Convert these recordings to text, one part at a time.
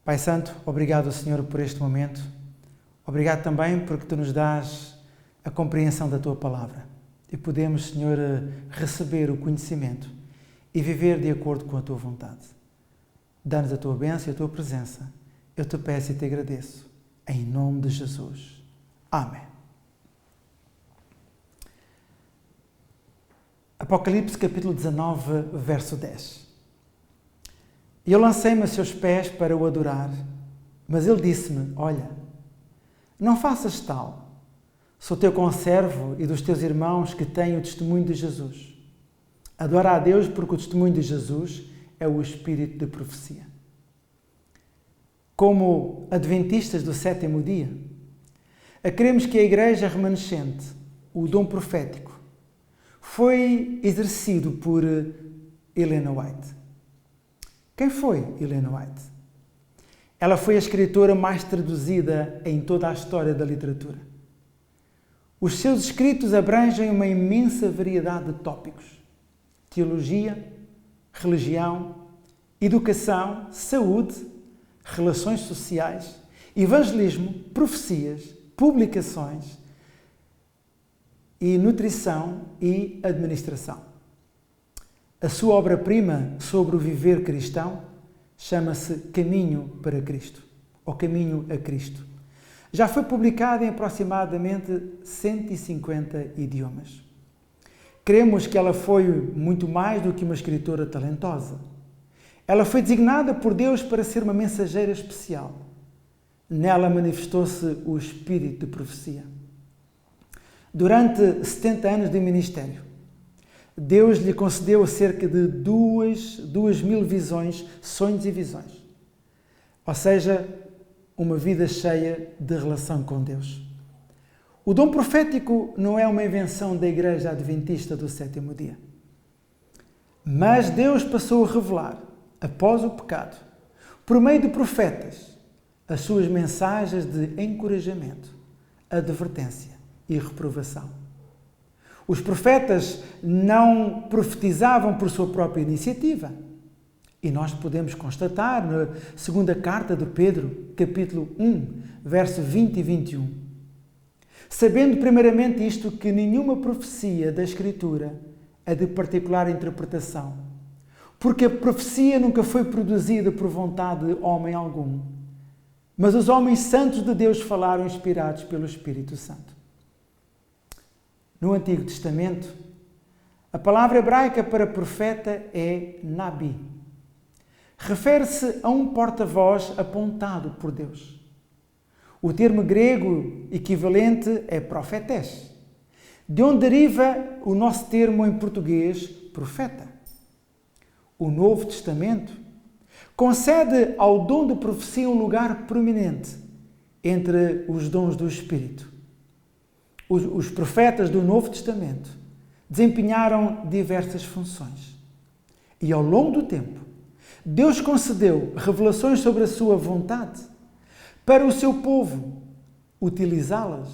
Pai Santo, obrigado, Senhor, por este momento. Obrigado também porque Tu nos dás a compreensão da Tua Palavra e podemos, Senhor, receber o conhecimento e viver de acordo com a Tua vontade. Dá-nos a Tua bênção e a Tua presença. Eu Te peço e Te agradeço. Em nome de Jesus. Amém. Apocalipse capítulo 19, verso 10. E eu lancei-me a seus pés para o adorar, mas ele disse-me: olha, não faças tal. Sou teu conservo e dos teus irmãos que têm o testemunho de Jesus. Adora a Deus porque o testemunho de Jesus é o espírito de profecia. Como adventistas do sétimo dia, queremos que a igreja remanescente, o dom profético, foi exercido por Helena White. Quem foi Helena White? Ela foi a escritora mais traduzida em toda a história da literatura. Os seus escritos abrangem uma imensa variedade de tópicos: teologia, religião, educação, saúde, relações sociais, evangelismo, profecias, publicações e nutrição e administração. A sua obra-prima sobre o viver cristão chama-se Caminho para Cristo, ou Caminho a Cristo. Já foi publicada em aproximadamente 150 idiomas. Cremos que ela foi muito mais do que uma escritora talentosa. Ela foi designada por Deus para ser uma mensageira especial. Nela manifestou-se o espírito de profecia. Durante 70 anos de ministério, Deus lhe concedeu cerca de 2.000 visões, sonhos e visões. Ou seja, uma vida cheia de relação com Deus. O dom profético não é uma invenção da Igreja Adventista do sétimo dia. Mas Deus passou a revelar, após o pecado, por meio de profetas, as suas mensagens de encorajamento, advertência e reprovação. Os profetas não profetizavam por sua própria iniciativa. E nós podemos constatar na segunda carta de Pedro, capítulo 1, verso 20 e 21. Sabendo primeiramente isto, que nenhuma profecia da Escritura é de particular interpretação, porque a profecia nunca foi produzida por vontade de homem algum, mas os homens santos de Deus falaram inspirados pelo Espírito Santo. No Antigo Testamento, a palavra hebraica para profeta é Nabi. Refere-se a um porta-voz apontado por Deus. O termo grego equivalente é profetés, de onde deriva o nosso termo em português profeta. O Novo Testamento concede ao dom de profecia um lugar prominente entre os dons do Espírito. Os profetas do Novo Testamento desempenharam diversas funções. E ao longo do tempo, Deus concedeu revelações sobre a sua vontade para o seu povo, utilizá-las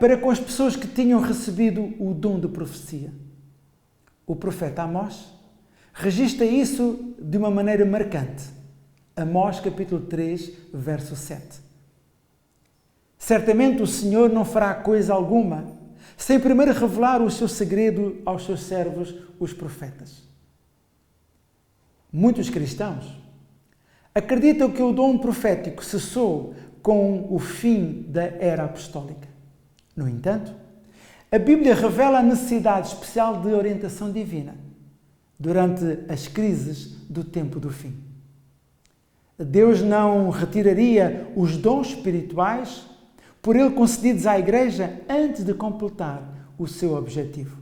para com as pessoas que tinham recebido o dom de profecia. O profeta Amós registra isso de uma maneira marcante. Amós capítulo 3, verso 7. Certamente o Senhor não fará coisa alguma sem primeiro revelar o seu segredo aos seus servos, os profetas. Muitos cristãos acreditam que o dom profético cessou com o fim da era apostólica. No entanto, a Bíblia revela a necessidade especial de orientação divina durante as crises do tempo do fim. Deus não retiraria os dons espirituais por ele concedidos à Igreja antes de completar o seu objetivo.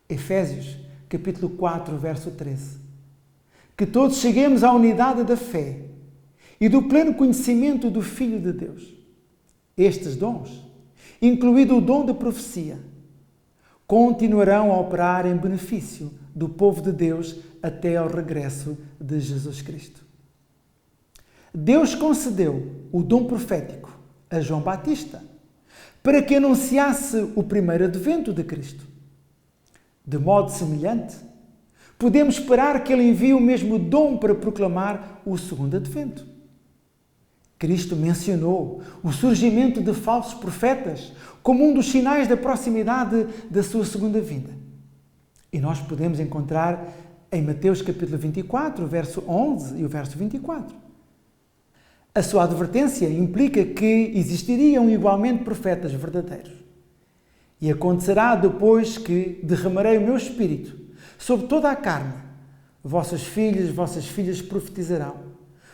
Efésios, capítulo 4, verso 13. Que todos cheguemos à unidade da fé e do pleno conhecimento do Filho de Deus. Estes dons, incluído o dom da profecia, continuarão a operar em benefício do povo de Deus até ao regresso de Jesus Cristo. Deus concedeu o dom profético a João Batista para que anunciasse o primeiro advento de Cristo. De modo semelhante, Podemos esperar que Ele envie o mesmo dom para proclamar o segundo advento. Cristo mencionou o surgimento de falsos profetas como um dos sinais da proximidade da sua segunda vinda. E nós podemos encontrar em Mateus capítulo 24, o verso 11 e o verso 24. A sua advertência implica que existiriam igualmente profetas verdadeiros. E acontecerá depois que derramarei o meu espírito sobre toda a carne. Vossas filhas profetizarão.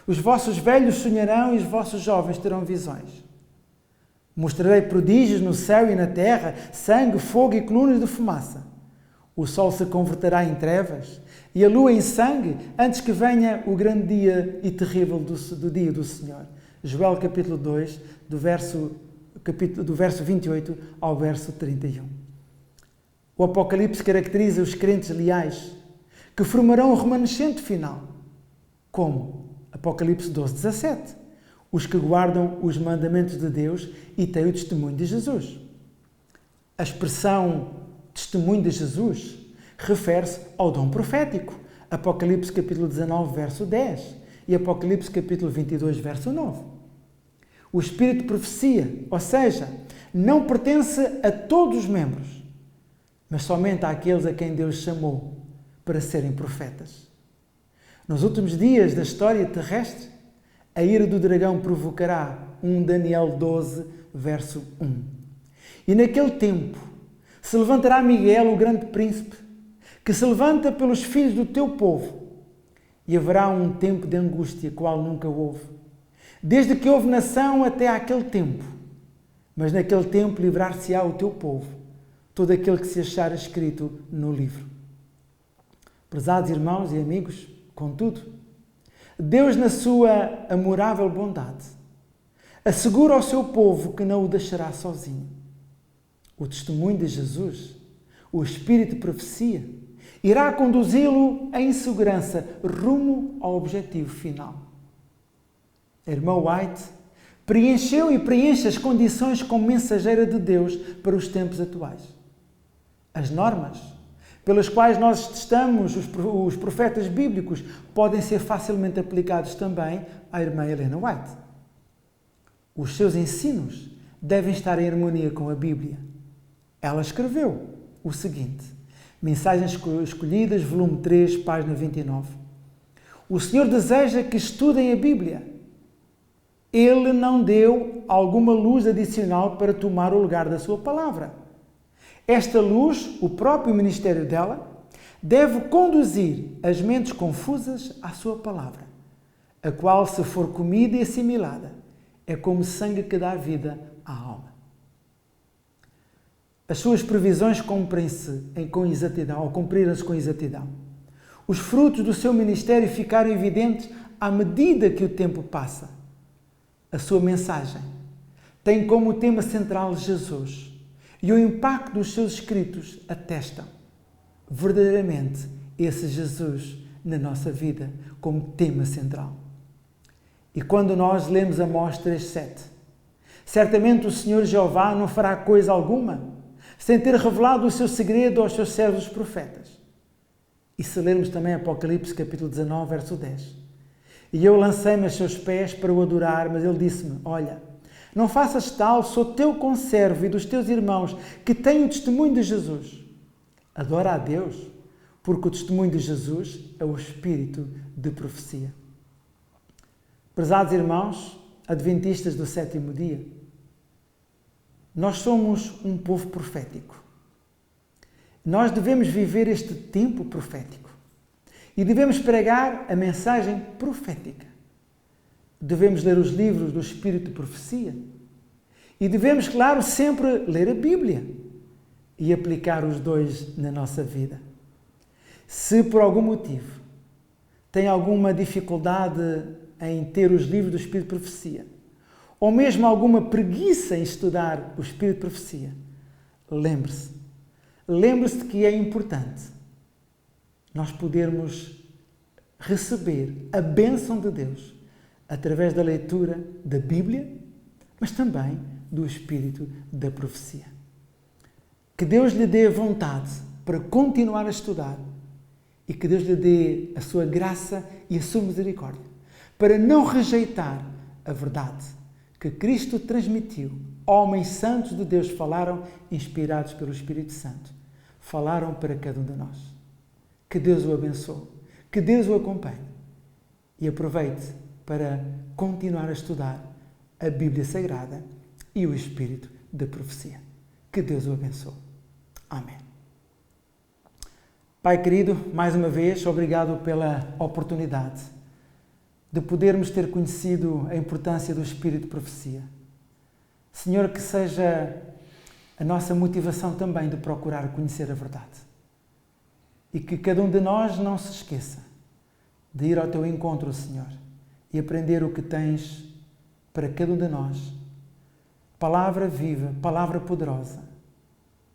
Os vossos velhos sonharão e os vossos jovens terão visões. Mostrarei prodígios no céu e na terra, sangue, fogo e colunas de fumaça. O sol se converterá em trevas e a lua em sangue antes que venha o grande dia e terrível do dia do Senhor. Joel capítulo 2, do verso 28 ao verso 31. O Apocalipse caracteriza os crentes leais, que formarão o remanescente final, como Apocalipse 12, 17, os que guardam os mandamentos de Deus e têm o testemunho de Jesus. A expressão testemunho de Jesus refere-se ao dom profético, Apocalipse capítulo 19, verso 10 e Apocalipse capítulo 22, verso 9. O espírito de profecia, ou seja, não pertence a todos os membros, mas somente àqueles a quem Deus chamou para serem profetas. Nos últimos dias da história terrestre, a ira do dragão provocará Daniel 12, verso 1. E naquele tempo se levantará Miguel, o grande príncipe, que se levanta pelos filhos do teu povo, e haverá um tempo de angústia, qual nunca houve, desde que houve nação até aquele tempo. Mas naquele tempo livrar-se-á o teu povo, todo aquele que se achar escrito no livro. Prezados irmãos e amigos, contudo, Deus, na sua amorável bondade, assegura ao seu povo que não o deixará sozinho. O testemunho de Jesus, o espírito de profecia, irá conduzi-lo em segurança rumo ao objetivo final. A irmã White preencheu e preenche as condições como mensageira de Deus para os tempos atuais. As normas pelas quais nós testamos os profetas bíblicos podem ser facilmente aplicados também à irmã Helena White. Os seus ensinos devem estar em harmonia com a Bíblia. Ela escreveu o seguinte: Mensagens Escolhidas, volume 3, página 29. O Senhor deseja que estudem a Bíblia. Ele não deu alguma luz adicional para tomar o lugar da sua palavra. Esta luz, o próprio ministério dela, deve conduzir as mentes confusas à sua palavra, a qual, se for comida e assimilada, é como sangue que dá vida à alma. As suas previsões cumprem-se com exatidão, ou cumpriram-se com exatidão. Os frutos do seu ministério ficaram evidentes à medida que o tempo passa. A sua mensagem tem como tema central Jesus, e o impacto dos seus escritos atestam verdadeiramente esse Jesus na nossa vida como tema central. E quando nós lemos Amós 3:7, certamente o Senhor Jeová não fará coisa alguma sem ter revelado o seu segredo aos seus servos profetas. E se lermos também Apocalipse capítulo 19, verso 10. E eu lancei-me aos seus pés para o adorar, mas ele disse-me: olha, não faças tal, sou teu conservo e dos teus irmãos que têm o testemunho de Jesus. Adora a Deus, porque o testemunho de Jesus é o espírito de profecia. Prezados irmãos, adventistas do sétimo dia, nós somos um povo profético. Nós devemos viver este tempo profético e devemos pregar a mensagem profética. Devemos ler os livros do Espírito de Profecia e devemos, claro, sempre ler a Bíblia e aplicar os dois na nossa vida. Se por algum motivo tem alguma dificuldade em ter os livros do Espírito de Profecia, ou mesmo alguma preguiça em estudar o Espírito de Profecia, lembre-se de que é importante nós podermos receber a bênção de Deus através da leitura da Bíblia, mas também do Espírito da Profecia. Que Deus lhe dê vontade para continuar a estudar e que Deus lhe dê a sua graça e a sua misericórdia para não rejeitar a verdade que Cristo transmitiu. Homens santos de Deus falaram, inspirados pelo Espírito Santo. Falaram para cada um de nós. Que Deus o abençoe, que Deus o acompanhe e aproveite para continuar a estudar a Bíblia Sagrada e o Espírito da profecia. Que Deus o abençoe. Amém. Pai querido, mais uma vez, obrigado pela oportunidade de podermos ter conhecido a importância do Espírito de profecia. Senhor, que seja a nossa motivação também de procurar conhecer a verdade. E que cada um de nós não se esqueça de ir ao teu encontro, Senhor, e aprender o que tens para cada um de nós. Palavra viva, palavra poderosa,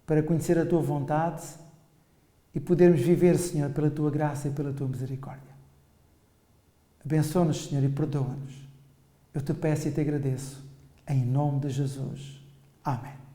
para conhecer a tua vontade e podermos viver, Senhor, pela tua graça e pela tua misericórdia. Abençoa-nos, Senhor, e perdoa-nos. Eu te peço e te agradeço. Em nome de Jesus. Amém.